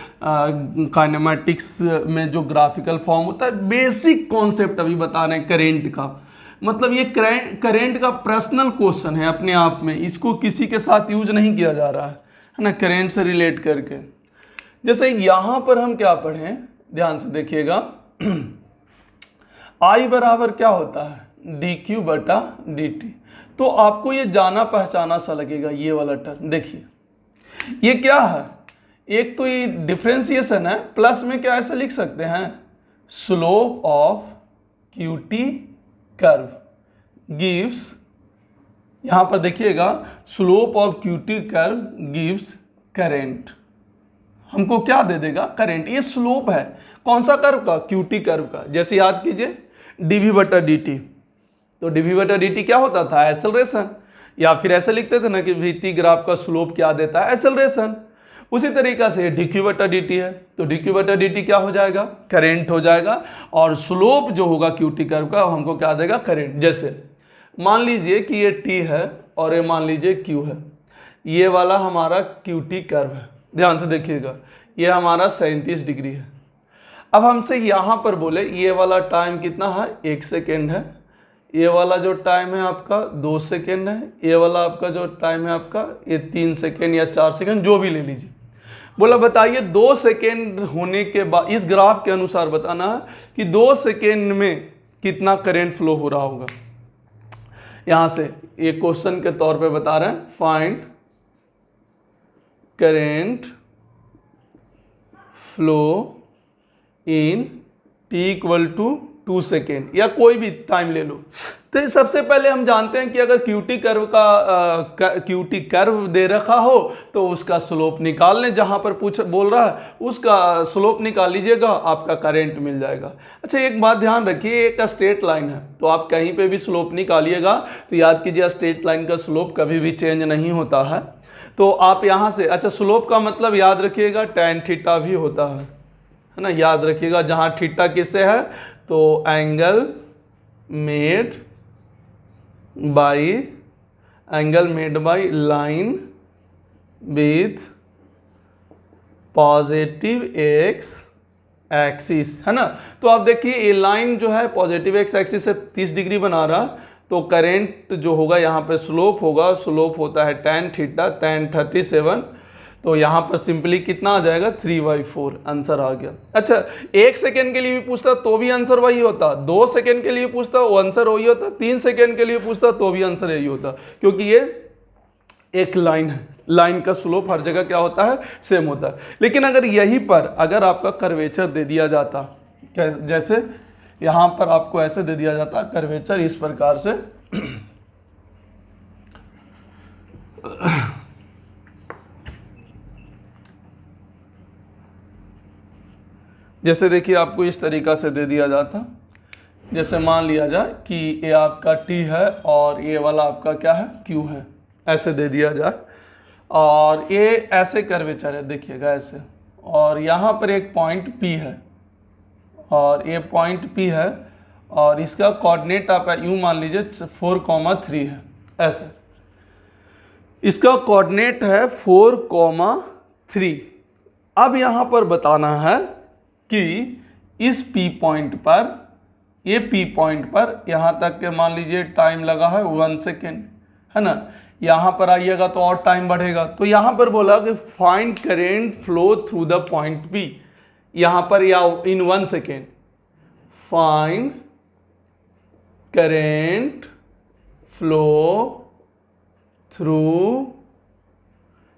S1: काइनेमेटिक्स में जो ग्राफिकल फॉर्म होता है। बेसिक कॉन्सेप्ट अभी बता रहे हैं करेंट का, मतलब ये करेंट का पर्सनल क्वेश्चन है अपने आप में, इसको किसी के साथ यूज नहीं किया जा रहा है ना, करेंट से रिलेट करके। जैसे यहाँ पर हम क्या पढ़ें, ध्यान से देखिएगा, I बराबर क्या होता है dq/dt। तो आपको ये जाना पहचाना सा लगेगा ये वाला टर्म। देखिए ये क्या है, एक तो ये डिफरेंशिएशन है, प्लस में क्या ऐसा लिख सकते हैं slope of QT curve gives, यहां पर देखिएगा slope of QT curve gives current, हमको क्या दे देगा, करंट। ये स्लोप है कौन सा कर्व का, क्यूटी कर्व का। जैसे याद कीजिए dv/dt, तो dv/dt क्या होता था, एक्सेलरेशन, या फिर ऐसे लिखते थे ना कि vt ग्राफ का स्लोप क्या देता है, एक्सेलरेशन। उसी तरीका से dq/dt है, तो dq/dt क्या हो जाएगा, करंट हो जाएगा, और स्लोप जो होगा क्यूटी कर्व का हमको क्या देगा, करंट। जैसे मान लीजिए कि ये t है और ये मान लीजिए q है, ये वाला हमारा क्यूटी कर्व है, ध्यान से देखिएगा, ये हमारा 37 डिग्री है। अब हमसे यहाँ पर बोले ये वाला टाइम कितना है, 1 सेकेंड है, ये वाला जो टाइम है आपका 2 सेकेंड है, ये वाला आपका जो टाइम है आपका ये 3 सेकेंड या 4 सेकेंड जो भी ले लीजिए। बोला बताइए 2 सेकेंड होने के बाद इस ग्राफ के अनुसार बताना है कि 2 सेकेंड में कितना करंट फ्लो हो रहा होगा। यहाँ से ये क्वेश्चन के तौर पे बता रहे हैं, find current flow in t = 2 second, या कोई भी टाइम ले लो। तो सबसे पहले हम जानते हैं कि अगर क्यूटी कर्व दे रखा हो तो उसका स्लोप निकाल लें, जहां पर बोल रहा है उसका स्लोप निकाल लीजिएगा, आपका करंट मिल जाएगा। अच्छा एक बात ध्यान रखिए, एक स्ट्रेट लाइन है तो आप कहीं पे भी स्लोप निकालिएगा तो याद कीजिए स्ट्रेट लाइन का स्लोप कभी भी चेंज नहीं होता है। तो आप यहाँ से, अच्छा स्लोप का मतलब याद रखिएगा tan थीटा भी होता है ना, याद रखिएगा, जहाँ थीटा किससे है, तो angle made by line with positive x axis, है ना। तो आप देखिए ये लाइन जो है पॉजिटिव एक्स एक्सिस से 30 डिग्री बना रहा, तो करंट जो होगा यहाँ पे स्लोप होगा, स्लोप होता है tan थीटा, tan 37, तो यहाँ पर सिंपली कितना आ जाएगा, 3/4, आंसर आ गया। अच्छा 1 सेकेंड के लिए भी पूछता तो भी आंसर वही होता, 2 सेकेंड के लिए पूछता वो आंसर वही होता, 3 सेकेंड के लिए पूछता तो भी आंसर यही होता, क्योंकि ये एक लाइन है, लाइन का स्लोप हर जगह क्या होता है, सेम होता है। लेकिन अगर यहीं पर अगर आपका कर्वेचर दे दिया जाता, जैसे यहाँ पर आपको ऐसे दे दिया जाता कर्वेचर इस प्रकार से, जैसे देखिए आपको इस तरीका से दे दिया जाता, जैसे मान लिया जाए कि ये आपका t है और ये वाला आपका क्या है, q है, ऐसे दे दिया जाए, और ये ऐसे कर्वेचर है देखिएगा ऐसे, और यहाँ पर एक पॉइंट p है और ये पॉइंट p है, और इसका कोऑर्डिनेट आप यूँ मान लीजिए 4,3 है, ऐसे इसका कोऑर्डिनेट है 4,3। अब यहाँ पर बताना है कि इस P पॉइंट पर, ये P पॉइंट पर यहाँ तक के मान लीजिए टाइम लगा है 1 सेकेंड, है ना। यहाँ पर आइएगा तो और टाइम बढ़ेगा, तो यहाँ पर बोला कि find current flow through the point P, यहाँ पर या इन 1 second, find current flow through,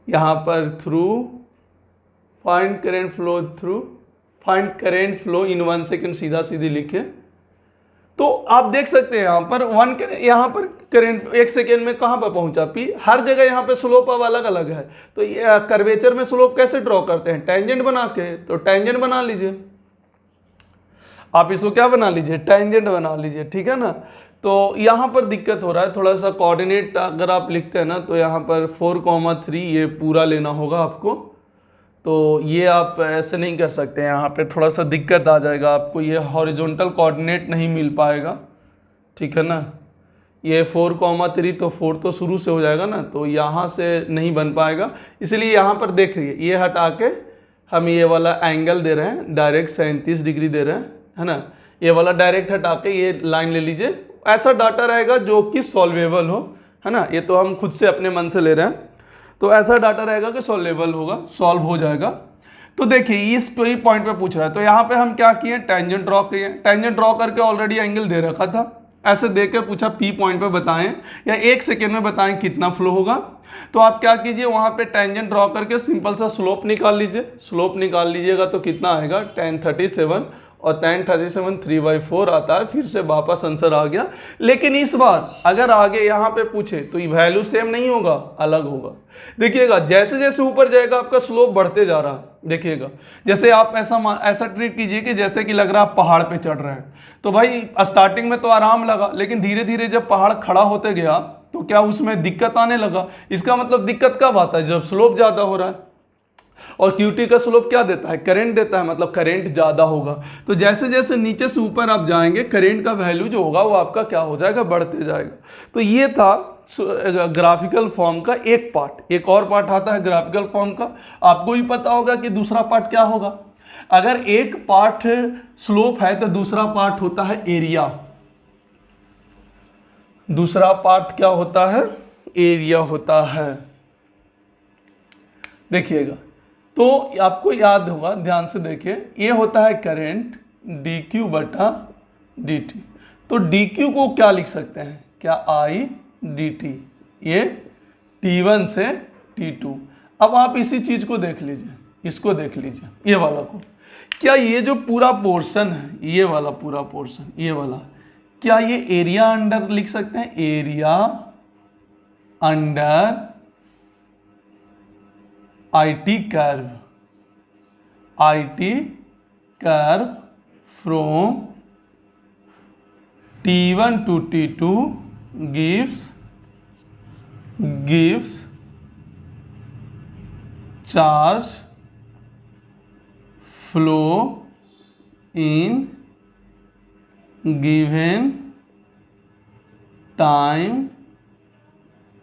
S1: यहाँ पर through, find current flow through, find current flow in 1 second, सीधा सीधी लिखे। तो आप देख सकते हैं यहाँ पर करंट 1 सेकेंड में कहाँ पर पहुंचा P, हर जगह यहाँ पे स्लोप अब अलग अलग है। तो ये कर्वेचर में स्लोप कैसे ड्रॉ करते हैं, टेंजेंट बना के, तो टेंजेंट बना लीजिए, आप इसको क्या बना लीजिए, टेंजेंट बना लीजिए, ठीक है ना। तो यहाँ पर दिक्कत हो रहा है थोड़ा सा, कोऑर्डिनेट अगर आप लिखते हैं ना तो यहाँ पर 4,3 ये पूरा लेना होगा आपको, तो ये आप ऐसे नहीं कर सकते, यहाँ पे थोड़ा सा दिक्कत आ जाएगा आपको, ये हॉरिजॉन्टल कोऑर्डिनेट नहीं मिल पाएगा, ठीक है ना। ये 4,3 तो 4 तो शुरू से हो जाएगा ना, तो यहाँ से नहीं बन पाएगा, इसलिए यहाँ पर देखिए ये हटा के हम ये वाला एंगल दे रहे हैं, डायरेक्ट 37 डिग्री दे रहे हैं, है ना। ये वाला डायरेक्ट हटा के ये लाइन ले लीजिए, ऐसा डाटा रहेगा जो कि सॉल्वेबल हो, है ना। ये तो हम खुद से अपने मन से ले रहे हैं, तो ऐसा डाटा रहेगा कि सॉल्वेबल होगा, सॉल्व हो जाएगा। तो देखिए इस पॉइंट पे पूछ रहा है, तो यहाँ पे हम क्या किए, टेंजेंट ड्रॉ किए, टेंजेंट ड्रॉ करके ऑलरेडी एंगल दे रखा था, ऐसे दे के पूछा P पॉइंट पे बताएं या 1 सेकेंड में बताएं कितना फ्लो होगा। तो आप क्या कीजिए, वहाँ पे टेंजेंट ड्रॉ करके सिंपल सा स्लोप निकाल लीजिए, स्लोप निकाल लीजिएगा तो कितना आएगा, tan 37, और tan 37 3/4 आता है। फिर से वापस आंसर आ गया। लेकिन इस बार अगर आगे यहाँ पे पूछे तो ये वैल्यू सेम नहीं होगा, अलग होगा। देखिएगा जैसे जैसे ऊपर जाएगा आपका स्लोप बढ़ते जा रहा है। देखिएगा जैसे आप ऐसा ट्रीट कीजिए कि जैसे कि लग रहा है आप पहाड़ पे चढ़ रहे हैं। तो भाई स्टार्टिंग में तो आराम लगा, लेकिन धीरे धीरे जब पहाड़ खड़ा होते गया तो क्या उसमें दिक्कत आने लगा। इसका मतलब दिक्कत कब आता है, जब स्लोप ज़्यादा हो रहा है। और QT का स्लोप क्या देता है, करंट देता है, मतलब करंट ज़्यादा होगा। तो जैसे जैसे नीचे से ऊपर आप जाएंगे करंट का वैल्यू जो होगा वो आपका क्या हो जाएगा, बढ़ते जाएगा। तो ये था ग्राफिकल फॉर्म का एक पार्ट। एक और पार्ट आता है ग्राफिकल फॉर्म का, आपको भी पता होगा कि दूसरा पार्ट क्या होगा। अगर एक पार्ट स्लोप है तो दूसरा पार्ट होता है एरिया। दूसरा पार्ट क्या होता है, एरिया होता है। देखिएगा तो आपको याद होगा, ध्यान से देखिए, ये होता है करंट dq बटा dt। तो dq को क्या लिख सकते हैं, क्या I dt, ये T1 से T2। अब आप इसी चीज को देख लीजिए, इसको देख लीजिए, ये वाला को। क्या ये जो पूरा पोर्शन है, ये वाला पूरा पोर्शन, ये वाला, क्या ये एरिया अंडर लिख सकते हैं, area under IT curve, IT curve from T1 to T2 gives charge flow in given time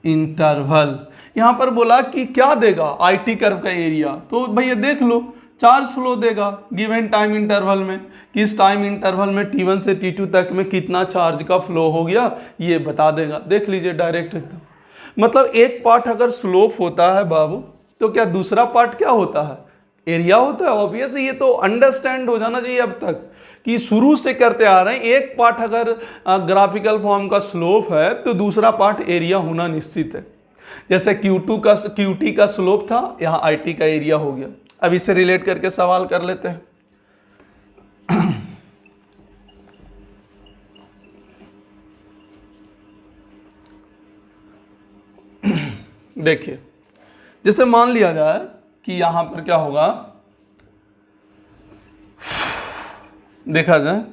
S1: interval. यहां पर बोला कि क्या देगा IT कर्व का एरिया, तो भैया देख लो चार्ज फ्लो देगा गिवन टाइम इंटरवल में, कि इस टाइम इंटरवल में T1 से T2 तक में कितना चार्ज का फ्लो हो गया, ये बता देगा। देख लीजिए डायरेक्ट एकदम। मतलब एक पार्ट अगर स्लोप होता है बाबू, तो क्या दूसरा पार्ट क्या होता है, एरिया होता है। ऑब्वियस ये तो अंडरस्टैंड हो जाना चाहिए अब तक कि शुरू से करते आ रहे हैं। एक पार्ट अगर ग्राफिकल फॉर्म का स्लोप है तो दूसरा पार्ट एरिया होना निश्चित है। जैसे QT का स्लोप था, यहाँ IT का एरिया हो गया। अब इससे रिलेट करके सवाल कर लेते हैं। देखिए जैसे मान लिया जाए कि यहां पर क्या होगा, देखा जाए,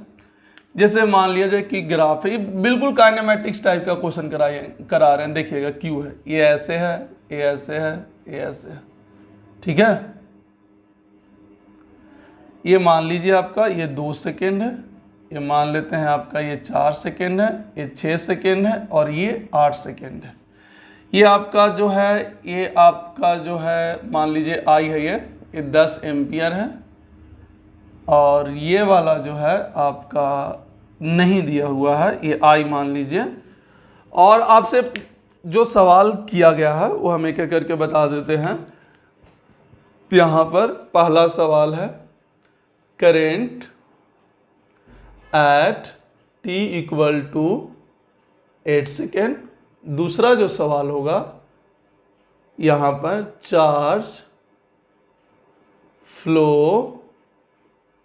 S1: जैसे मान लिया जाए कि ग्राफ है, बिल्कुल काइनेमेटिक्स टाइप का क्वेश्चन करा रहे हैं। देखिएगा Q है, ये ऐसे है, ये ऐसे है, ये ऐसे है, ठीक है। ये मान लीजिए आपका ये 2 सेकेंड है, ये मान लेते हैं आपका ये 4 सेकेंड है, ये 6 सेकेंड है और ये 8 सेकेंड है। ये आपका जो है, ये आपका जो है मान लीजिए I है, ये 10 एम्पियर है। और ये वाला जो है आपका नहीं दिया हुआ है, ये I मान लीजिए। और आपसे जो सवाल किया गया है वो हम एक एक करके बता देते हैं। तो यहाँ पर पहला सवाल है current at t equal to 8 second. दूसरा जो सवाल होगा यहाँ पर charge flow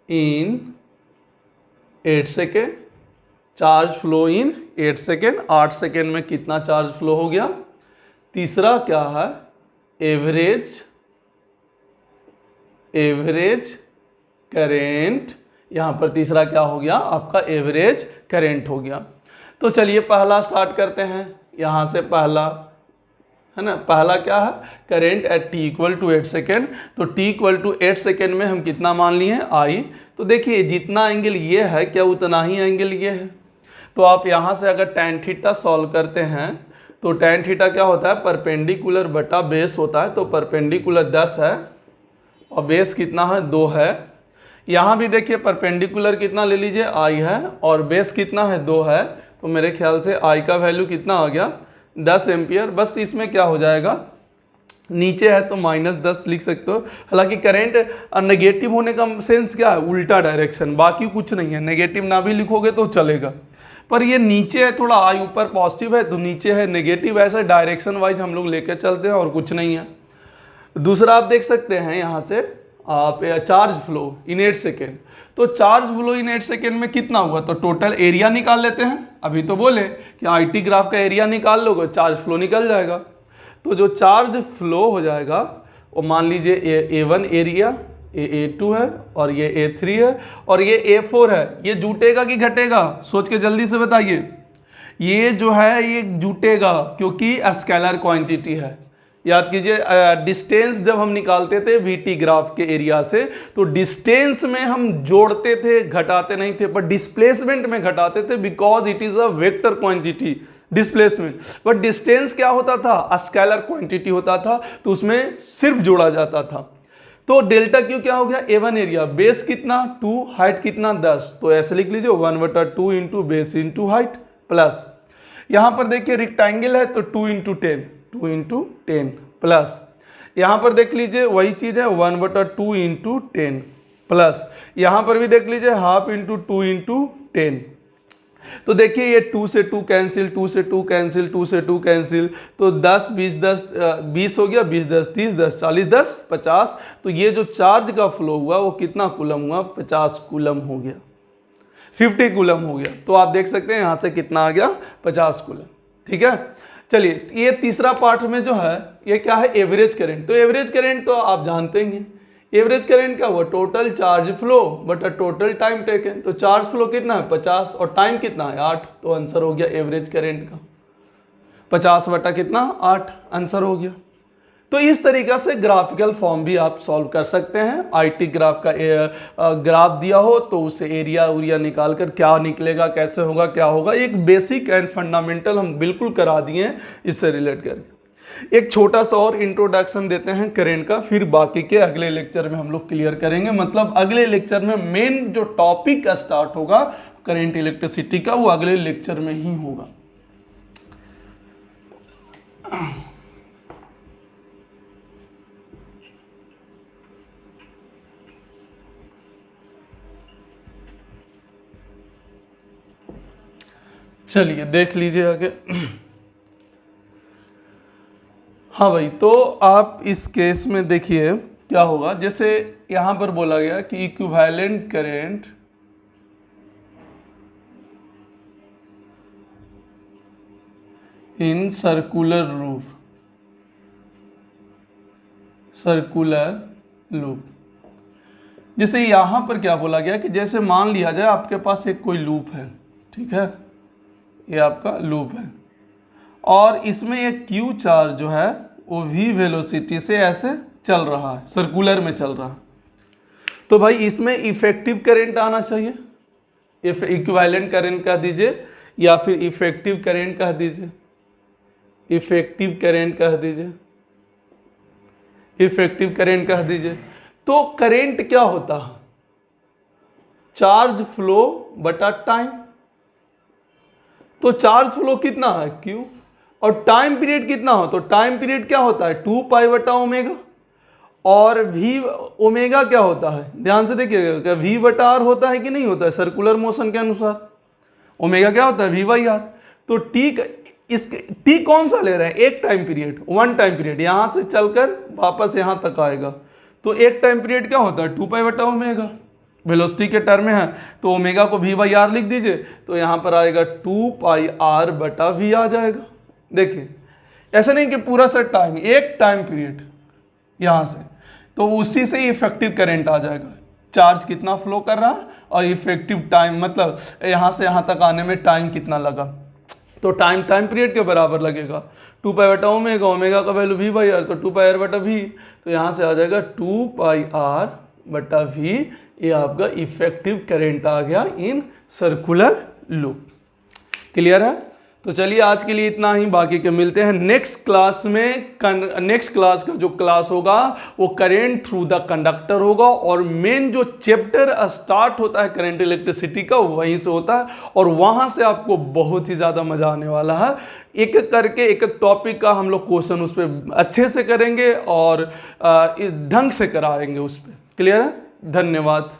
S1: in 8 second. Charge flow in 8 second, 8 second में कितना चार्ज फ्लो हो गया। तीसरा क्या है, एवरेज करेंट। यहाँ पर तीसरा क्या हो गया आपका, एवरेज करेंट हो गया। तो चलिए पहला स्टार्ट करते हैं। यहाँ से पहला है ना, पहला क्या है, current at t equal to 8 second. तो t इक्वल टू 8 सेकेंड में हम कितना मान लिए हैं, I। तो देखिए जितना एंगल ये है क्या उतना ही एंगल ये है। तो आप यहाँ से अगर tan थीटा सॉल्व करते हैं तो tan थीटा क्या होता है, परपेंडिकुलर बटा बेस होता है। तो परपेंडिकुलर 10 है और बेस कितना है, 2 है। यहाँ भी देखिए परपेंडिकुलर कितना ले लीजिए, I है, और बेस कितना है, 2 है। तो मेरे ख्याल से I का वैल्यू कितना आ गया, 10 एम्पियर। बस इसमें क्या हो जाएगा, नीचे है तो -10 लिख सकते हो। हालांकि करंट नेगेटिव होने का सेंस क्या है, उल्टा डायरेक्शन, बाकी कुछ नहीं है। नेगेटिव ना भी लिखोगे तो चलेगा, पर ये नीचे है थोड़ा, I ऊपर पॉजिटिव है तो नीचे है नेगेटिव। ऐसा डायरेक्शन वाइज हम लोग लेकर चलते हैं और कुछ नहीं है। दूसरा आप देख सकते हैं यहाँ से आप चार्ज फ्लो इन 8 सेकेंड। तो चार्ज फ्लो इन 8 सेकेंड में कितना हुआ, तो टोटल एरिया निकाल लेते हैं। अभी तो बोले कि IT ग्राफ का एरिया निकाल लोगे, चार्ज फ्लो निकल जाएगा। तो जो चार्ज फ्लो हो जाएगा वो मान लीजिए A1 एरिया, A2 है और ये A3 है और ये A4 है। ये जुटेगा कि घटेगा, सोच के जल्दी से बताइए। ये जो है ये जुटेगा क्योंकि स्केलर क्वांटिटी है। याद कीजिए डिस्टेंस जब हम निकालते थे VT ग्राफ के एरिया से, तो डिस्टेंस में हम जोड़ते थे, घटाते नहीं थे, पर डिस्प्लेसमेंट में घटाते थे, because it is a vector quantity displacement. But distance क्या होता था, स्केलर क्वांटिटी होता था, तो उसमें सिर्फ जोड़ा जाता था। तो डेल्टा क्यू क्या हो गया, A1 एरिया, बेस कितना 2, हाइट कितना 10, तो ऐसे लिख लीजिए 1/2 into base into height, plus यहां पर देखिए रेक्टेंगल है तो 2 इंटू 10 प्लस यहां पर देख लीजिए वही चीज है 1/2 इंटू 10 प्लस यहां पर भी देख लीजिए हाफ इंटू 2 इंटू 10। तो देखिए ये 2 से 2 कैंसिल, 2 से 2 कैंसिल, 2 से 2 कैंसिल, तो 10 20 10 20 हो गया, 20 10 30 10 40 10 50। तो ये जो चार्ज का फ्लो हुआ वो कितना कूलम हुआ, 50 कूलम हो गया, 50 कूलम हो गया। तो आप देख सकते हैं यहाँ से कितना आ गया, 50 कूलम। ठीक है, चलिए ये तीसरा पार्ट में जो है ये क्या है, एवरेज करंट। तो एवरेज करंट तो आप जानते ही, एवरेज करंट क्या हुआ, total charge flow but total time taken. तो चार्ज फ्लो कितना है 50 और टाइम कितना है 8, तो आंसर हो गया एवरेज करंट का 50 बटा कितना 8, आंसर हो गया। तो इस तरीका से ग्राफिकल फॉर्म भी आप सॉल्व कर सकते हैं। IT ग्राफ का ग्राफ दिया हो तो उसे एरिया उरिया निकाल कर क्या निकलेगा, कैसे होगा, क्या होगा, एक बेसिक एंड फंडामेंटल हम बिल्कुल करा दिए हैं इससे रिलेट करके। एक छोटा सा और इंट्रोडक्शन देते हैं करंट का, फिर बाकी के अगले लेक्चर में हम लोग क्लियर करेंगे। मतलब अगले लेक्चर में मेन जो टॉपिक का स्टार्ट होगा करंट इलेक्ट्रिसिटी का, वो अगले लेक्चर में ही होगा। चलिए देख लीजिए आगे। हाँ भाई, तो आप इस केस में देखिए क्या होगा, जैसे यहां पर बोला गया कि equivalent current in circular loop. जैसे यहां पर क्या बोला गया कि जैसे मान लिया जाए आपके पास एक कोई लूप है, ठीक है, ये आपका लूप है और इसमें एक Q चार्ज जो है वो V वेलोसिटी से ऐसे चल रहा है, सर्कुलर में चल रहा है। तो भाई इसमें इफेक्टिव करंट आना चाहिए, इक्विवेलेंट करंट कह दीजिए या फिर इफेक्टिव करंट कह दीजिए, इफेक्टिव करंट कह दीजिए। तो करंट क्या होता है, चार्ज फ्लो बटा टाइम। तो चार्ज फ्लो कितना है Q और टाइम पीरियड कितना हो, तो टाइम पीरियड क्या होता है 2 पाई बटा ओमेगा, और V ओमेगा क्या होता है, ध्यान से देखिएगा, क्या V बटा R होता है कि नहीं होता है, सर्कुलर मोशन के अनुसार ओमेगा क्या होता है V बाई R। तो T कौन सा ले रहे हैं, एक time period, one time period, यहां से चलकर वापस यहां तक आएगा। तो एक टाइम पीरियड क्या होता है 2 पाई बटा ओमेगा, वेलोसिटी के टर्म में है तो ओमेगा को V बाई R लिख दीजिए, तो यहाँ पर आएगा 2 पाई R बटा V आ जाएगा। देखिए ऐसा नहीं कि पूरा सेट टाइम, एक टाइम पीरियड यहाँ से, तो उसी से इफेक्टिव करंट आ जाएगा, चार्ज कितना फ्लो कर रहा है और इफेक्टिव टाइम, मतलब यहाँ से यहाँ तक आने में टाइम कितना लगा, तो टाइम पीरियड के बराबर लगेगा। 2 पाई बटा ओमेगा, ओमेगा का वैल्यू V बाई R, तो 2 पाई R बटा V, तो यहाँ से आ जाएगा 2 पाई R बटा V। ये आपका इफेक्टिव करंट आ गया इन सर्कुलर लूप। क्लियर है? तो चलिए आज के लिए इतना ही, बाकी के मिलते हैं नेक्स्ट क्लास में। नेक्स्ट क्लास का जो क्लास होगा वो करंट थ्रू द कंडक्टर होगा, और मेन जो चैप्टर स्टार्ट होता है करंट इलेक्ट्रिसिटी का वहीं से होता है, और वहां से आपको बहुत ही ज़्यादा मजा आने वाला है। एक एक करके एक एक टॉपिक का हम लोग क्वेश्चन उस पर अच्छे से करेंगे और इस ढंग से कराएंगे उस पर। क्लियर है? धन्यवाद।